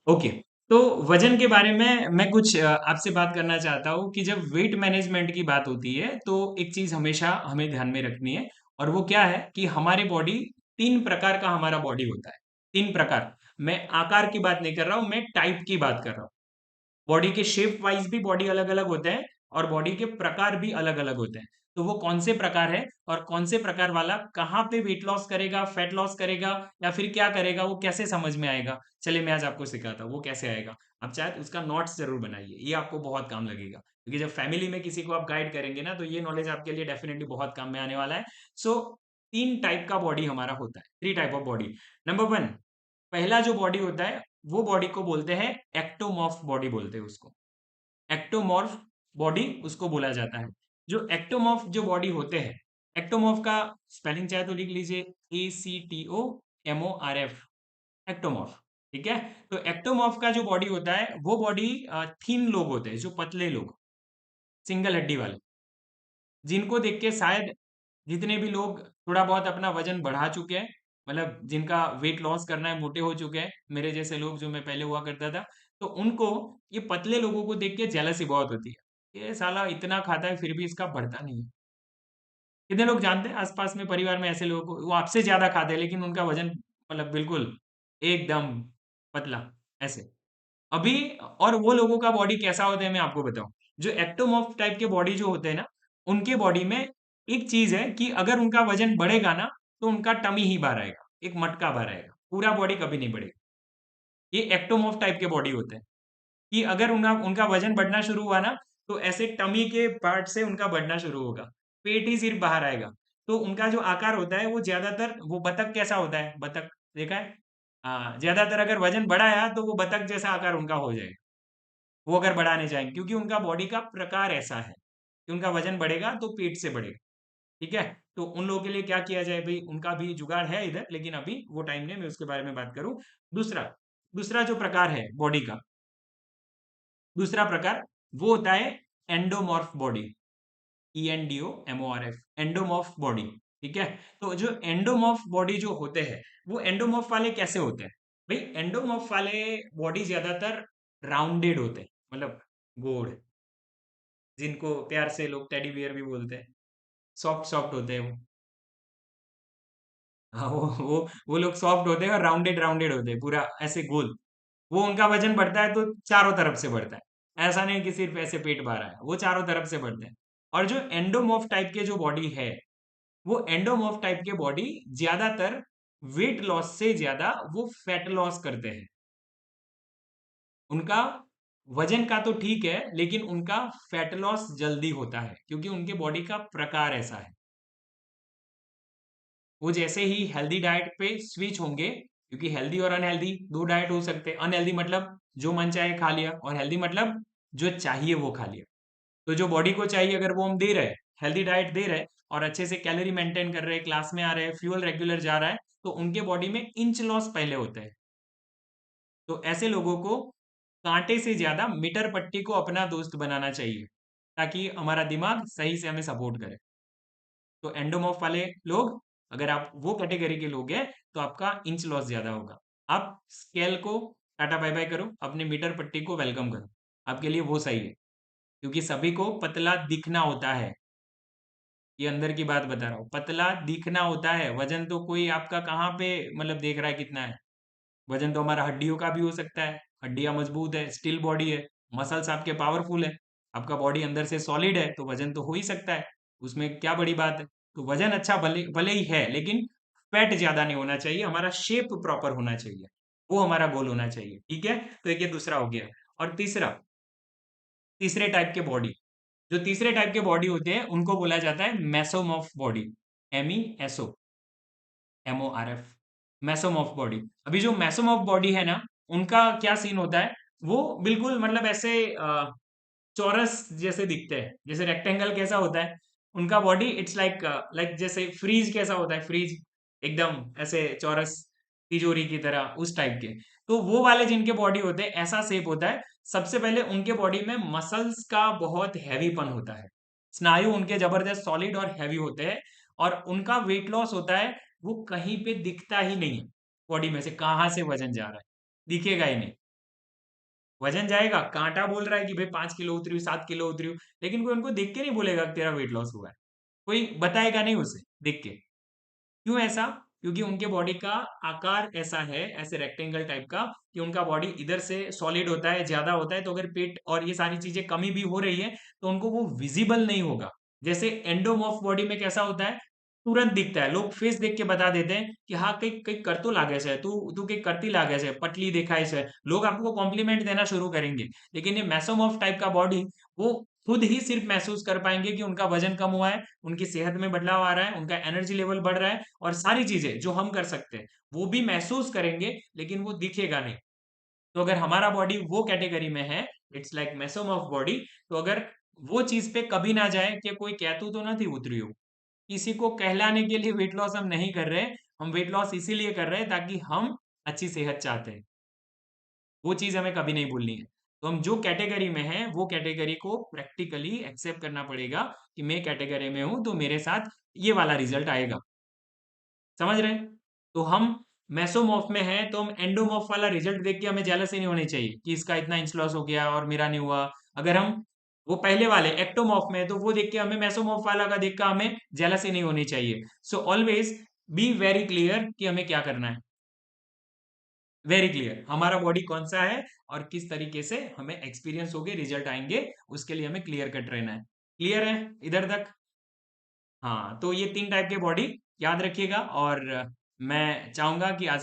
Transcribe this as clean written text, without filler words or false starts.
Okay. तो वजन के बारे में मैं कुछ आपसे बात करना चाहता हूँ कि जब वेट मैनेजमेंट की बात होती है तो एक चीज हमेशा हमें ध्यान में रखनी है। और वो क्या है कि हमारी बॉडी, तीन प्रकार का हमारा बॉडी होता है। तीन प्रकार। मैं आकार की बात नहीं कर रहा हूँ, मैं टाइप की बात कर रहा हूँ। बॉडी के शेप वाइज भी बॉडी अलग अलग होते हैं और बॉडी के प्रकार भी अलग अलग होते हैं। तो वो कौन से प्रकार है और कौन से प्रकार वाला कहाँ पे वेट लॉस करेगा, फैट लॉस करेगा या फिर क्या करेगा, वो कैसे समझ में आएगा। चलिए मैं आज आपको सिखाता हूँ वो कैसे आएगा। आप चाहे तो उसका नोट्स जरूर बनाइए, ये आपको बहुत काम लगेगा, क्योंकि जब फैमिली में किसी को आप गाइड करेंगे ना तो ये नॉलेज आपके लिए डेफिनेटली बहुत काम में आने वाला है। सो तीन टाइप का बॉडी हमारा होता है, three type of body. Number one, पहला जो बॉडी होता है वो बॉडी को बोलते हैं एक्टोमॉर्फ बॉडी बोलते हैं उसको। एक्टोमॉर्फ बॉडी उसको बोला जाता है। जो एक्टोमॉर्फ जो बॉडी होते हैं, एक्टोमॉर्फ का स्पेलिंग चाहे तो लिख लीजिए, ACTOMORF, एक्टोमॉर्फ। ठीक है। तो एक्टोमॉर्फ का जो बॉडी होता है वो बॉडी थीन लोग होते हैं, जो पतले लोग, सिंगल हड्डी वाले, जिनको देख के शायद जितने भी लोग थोड़ा बहुत अपना वजन बढ़ा चुके हैं, मतलब जिनका वेट लॉस करना है, मोटे हो चुके हैं, मेरे जैसे लोग जो मैं पहले हुआ करता था, तो उनको ये पतले लोगों को देख के जेलसी बहुत होती है, ये साला इतना खाता है फिर भी इसका बढ़ता नहीं है। कितने लोग जानते हैं आसपास में परिवार में ऐसे लोगों को, वो आपसे ज्यादा खाते हैं लेकिन उनका वजन मतलब बिल्कुल एकदम पतला, ऐसे। अभी और वो लोगों का बॉडी कैसा होता है मैं आपको बताऊं। जो एक्टोमॉर्फ टाइप के बॉडी जो होते हैं ना, उनके बॉडी में एक चीज है कि अगर उनका वजन बढ़ेगा ना तो उनका टमी ही बाहर आएगा, एक मटका बाहर आएगा, पूरा बॉडी कभी नहीं बढ़ेगा। ये एक्टोमॉर्फ टाइप के बॉडी होते हैं कि अगर उनका उनका वजन बढ़ना शुरू हुआ ना तो ऐसे टमी के पार्ट से उनका बढ़ना शुरू होगा, पेट ही सिर्फ बाहर आएगा। तो उनका जो आकार होता है वो ज्यादातर, वो बतख कैसा होता है, बतख देखा है। हाँ, ज्यादातर अगर वजन बढ़ाया तो वो बतख जैसा आकार उनका हो जाएगा, वो अगर बढ़ाने चाहेंगे, क्योंकि उनका बॉडी का प्रकार ऐसा है कि उनका वजन बढ़ेगा तो पेट से बढ़ेगा। ठीक है। तो उन लोगों के लिए क्या किया जाए भाई, उनका भी जुगाड़ है इधर, लेकिन अभी वो टाइम नहीं मैं उसके बारे में बात करूं। दूसरा, दूसरा जो प्रकार है बॉडी का, दूसरा प्रकार वो होता है endomorph body. ENDOMORF, endomorph body. ठीक है। तो जो एंडोमॉर्फ बॉडी जो होते हैं, वो एंडोमॉर्फ वाले कैसे होते हैं भाई, एंडोमॉर्फ वाले बॉडी ज्यादातर राउंडेड होते हैं, मतलब गोल, जिनको प्यार से लोग टेडी बियर भी बोलते हैं, सॉफ्ट सॉफ्ट होते हैं वो। हाँ, वो लोग सॉफ्ट होते हैं और राउंडेड राउंडेड होते हैं, पूरा ऐसे गोल। वो उनका वजन बढ़ता है तो चारों तरफ से बढ़ता है, ऐसा नहीं कि सिर्फ ऐसे पेट बाहर आया, वो चारों तरफ से बढ़ते हैं। और जो एंडोमॉर्फ टाइप के जो बॉडी है, वो एंडोमॉर्फ टाइप के बॉडी ज्यादातर वेट लॉस से ज्यादा वो फैट लॉस करते हैं। उनका वजन का तो ठीक है लेकिन उनका फैट लॉस जल्दी होता है क्योंकि उनके बॉडी का प्रकार ऐसा है। वो जैसे ही हेल्दी डाइट पे स्विच होंगे, क्योंकि हेल्दी और अनहेल्दी दो डाइट हो सकते हैं, अनहेल्दी मतलब जो मन चाहे खा लिया, और हेल्दी मतलब जो चाहिए वो खा लिया। तो जो बॉडी को चाहिए अगर वो हम दे रहे हैं, हेल्दी डाइट दे रहे हैं और अच्छे से कैलोरी मेंटेन कर रहे हैं, क्लास में आ रहे हैं, फ्यूल रेगुलर जा रहा है, तो उनके बॉडी में इंच लॉस पहले होता है। तो ऐसे लोगों को कांटे से ज्यादा मीटर पट्टी को अपना दोस्त बनाना चाहिए, ताकि हमारा दिमाग सही से हमें सपोर्ट करे। तो एंडोमॉर्फ वाले लोग, अगर आप वो कैटेगरी के लोग हैं, तो आपका इंच लॉस ज्यादा होगा। आप स्केल को टाटा बाय बाय करो, अपने मीटर पट्टी को वेलकम करो, आपके लिए वो सही है। क्योंकि सभी को पतला दिखना होता है, ये अंदर की बात बता रहा हूँ, पतला दिखना होता है। वजन तो कोई आपका कहाँ पे मतलब देख रहा है कितना है। वजन तो हमारा हड्डियों का भी हो सकता है, हड्डियां मजबूत है, स्टील बॉडी है, मसल्स आपके पावरफुल है, आपका बॉडी अंदर से सॉलिड है, तो वजन तो हो ही सकता है, उसमें क्या बड़ी बात है। तो वजन अच्छा भले भले ही है लेकिन फैट ज्यादा नहीं होना चाहिए, हमारा शेप प्रॉपर होना चाहिए, वो हमारा गोल होना चाहिए। ठीक है। तो एक ये दूसरा हो गया। और तीसरा, तीसरे टाइप के बॉडी, जो तीसरे टाइप के बॉडी होते हैं उनको बोला जाता है mesomorph body. MESOMORF, mesomorph body. अभी जो मेसोमॉर्फ बॉडी है ना, उनका क्या सीन होता है, वो बिल्कुल मतलब ऐसे चौरस जैसे दिखते हैं, जैसे रेक्टेंगल कैसा होता है उनका बॉडी, इट्स लाइक लाइक जैसे फ्रीज कैसा होता है, फ्रीज एकदम ऐसे चौरस, तिजोरी की तरह उस टाइप के। तो वो वाले जिनके बॉडी होते हैं ऐसा शेप होता है। सबसे पहले उनके बॉडी में मसल्स का बहुत हैवीपन होता है, स्नायु उनके जबरदस्त सॉलिड और हैवी होते हैं। और उनका वेट लॉस होता है, वो कहीं पे दिखता ही नहीं है, बॉडी में से कहाँ से वजन जा रहा है दिखेगा ही नहीं। वजन जाएगा, कांटा बोल रहा है कि भाई 5 किलो उतरी हूँ, 7 किलो उतरी हूँ, लेकिन कोई उनको देख के नहीं बोलेगा कि तेरा वेट लॉस हुआ है, कोई बताएगा नहीं उसे देख के। क्यों ऐसा? क्योंकि उनके बॉडी का आकार ऐसा है, ऐसे रेक्टेंगल टाइप का, कि उनका बॉडी इधर से सॉलिड होता है, ज्यादा होता है, तो अगर पेट और ये सारी चीजें कमी भी हो रही है तो उनको वो विजिबल नहीं होगा। जैसे एंडोमॉर्फ बॉडी में कैसा होता है, तुरंत दिखता है, लोग फेस देख के बता देते हैं कि हाँ कहीं कहीं कर तो लागे से, तू तू कहीं करती लागे से, पतली दिखाई से, लोग आपको कॉम्प्लीमेंट देना शुरू करेंगे। लेकिन ये मैसोमॉर्फ टाइप का बॉडी, वो खुद ही सिर्फ महसूस कर पाएंगे कि उनका वजन कम हुआ है, उनकी सेहत में बदलाव आ रहा है, उनका एनर्जी लेवल बढ़ रहा है, और सारी चीजें जो हम कर सकते हैं वो भी महसूस करेंगे, लेकिन वो दिखेगा नहीं। तो अगर हमारा बॉडी वो कैटेगरी में है, इट्स लाइक मेसोमॉर्फ बॉडी, तो अगर वो चीज पे कभी ना जाए कि कोई कहतू तो नहीं उतरी हो, किसी को कहलाने के लिए वेट लॉस हम नहीं कर रहे हैं, हम वेट लॉस इसीलिए कर रहे हैं ताकि हम अच्छी सेहत चाहते हैं। वो चीज हमें कभी नहीं भूलनी है। तो हम जो कैटेगरी में हैं वो कैटेगरी को प्रैक्टिकली एक्सेप्ट करना पड़ेगा कि मैं कैटेगरी में हूं तो मेरे साथ ये वाला रिजल्ट आएगा। समझ रहे हैं? तो हम मेसोमॉर्फ में हैं तो हम एंडोमॉर्फ वाला रिजल्ट देख के हमें जेलस ही नहीं होनी चाहिए कि इसका इतना इंच लॉस हो गया और मेरा नहीं हुआ। अगर हम वो पहले वाले एक्टोमॉर्फ में है तो वो देख के हमें मेसोमॉर्फ वाला का देख कर हमें जेलस ही नहीं होनी चाहिए। So always be very clear कि हमें क्या करना है, वेरी क्लियर हमारा बॉडी कौन सा है और किस तरीके से हमें एक्सपीरियंस होगे, रिजल्ट आएंगे, उसके लिए हमें क्लियर कट रहना है। क्लियर है इधर तक? हाँ, तो ये 3 टाइप के बॉडी याद रखिएगा, और मैं चाहूंगा कि आज